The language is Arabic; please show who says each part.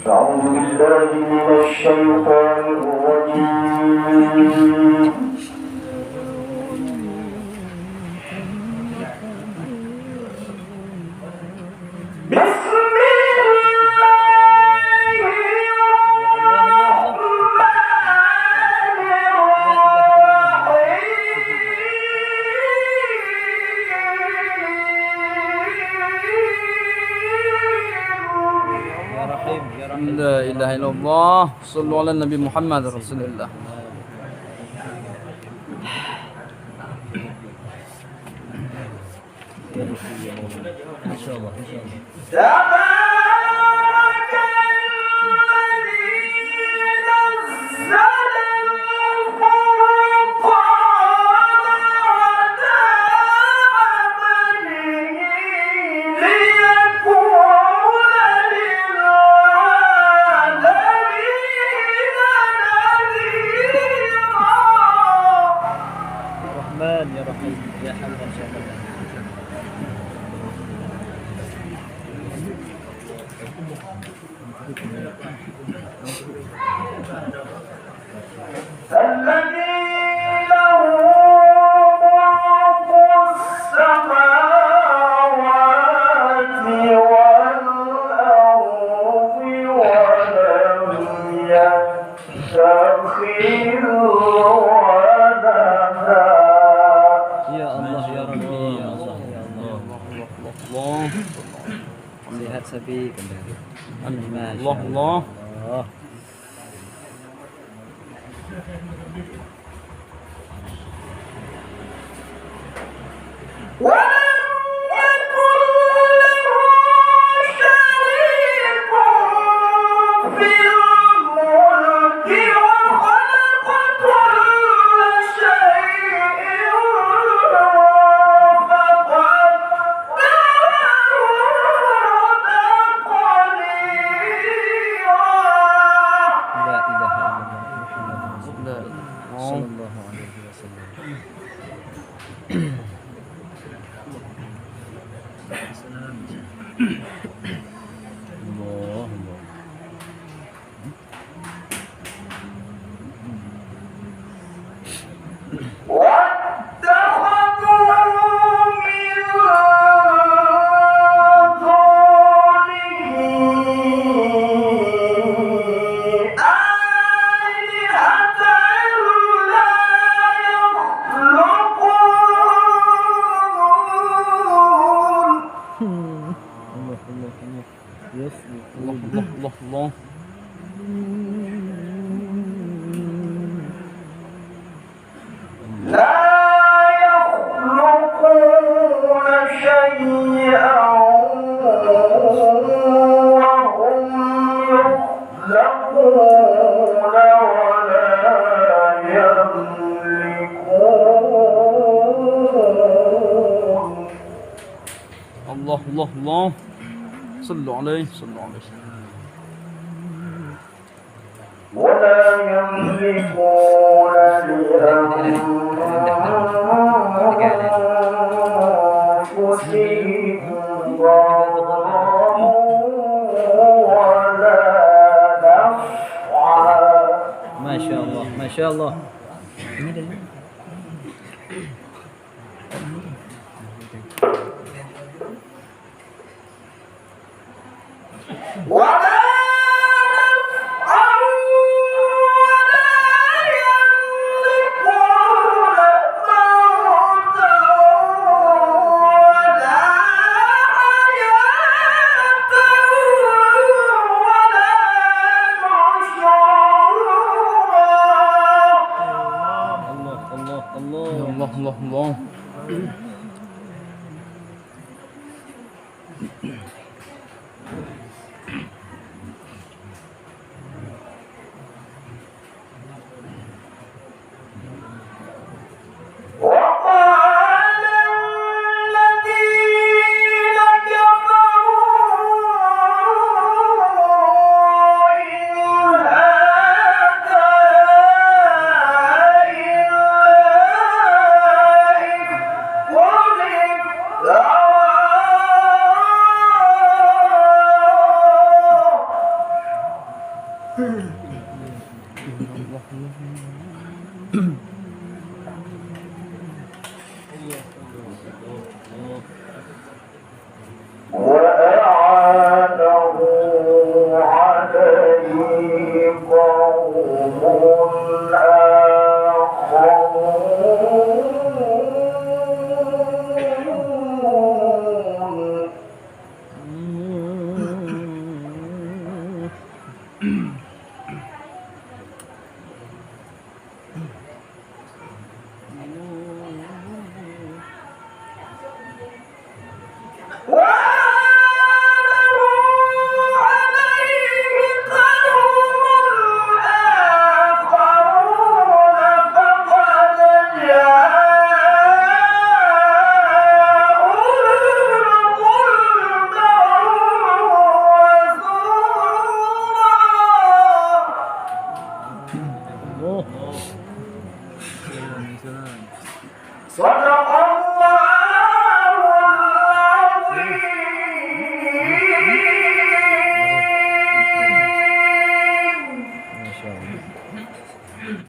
Speaker 1: أعوذ بالله من الشيطان الرجيم بسم
Speaker 2: لا إله إلا الله. صلوا على النبي محمد رسول الله.
Speaker 3: إن شاء الله إن شاء الله.
Speaker 1: تبارك الذي نزل الفرقان على عبده ليكون للعالمين نذيرا.
Speaker 3: الرحمن يا رحيم يا حول إن شاء الله.
Speaker 1: الذي له ملك السماوات والأرض ولم يتخذ ولدا.
Speaker 3: يا الله يا ربي يا الله يا الله.
Speaker 2: الله
Speaker 3: Lihat sapi kembali.
Speaker 2: Allah Allah.
Speaker 3: Oh.
Speaker 1: ولم يكن له شريك في الملك وخلق كل شيء
Speaker 3: لا إله إلا الله محمد رسول
Speaker 2: لا
Speaker 3: الله
Speaker 2: إله
Speaker 3: صلى
Speaker 2: إلا
Speaker 3: الله عليه وسلم. الله الله.
Speaker 1: واتخذوا من دونه آلهة لا يخلقون.
Speaker 3: الله الله الله يصلي
Speaker 2: الله الله الله الله.
Speaker 1: لا يخلقون شيئا وهم يخلقون ولا يملكون.
Speaker 2: الله الله الله. صلوا عليه صلوا عليه.
Speaker 1: ولا يملكون لأنفسهم ضرا ولا نفعا.
Speaker 3: ما شاء الله ما شاء الله.
Speaker 1: ولا نفعا ولا يملكون موتا ولا حياة ولا نشورا.
Speaker 3: الله
Speaker 1: وأعانه عليه قوم آخرون صدق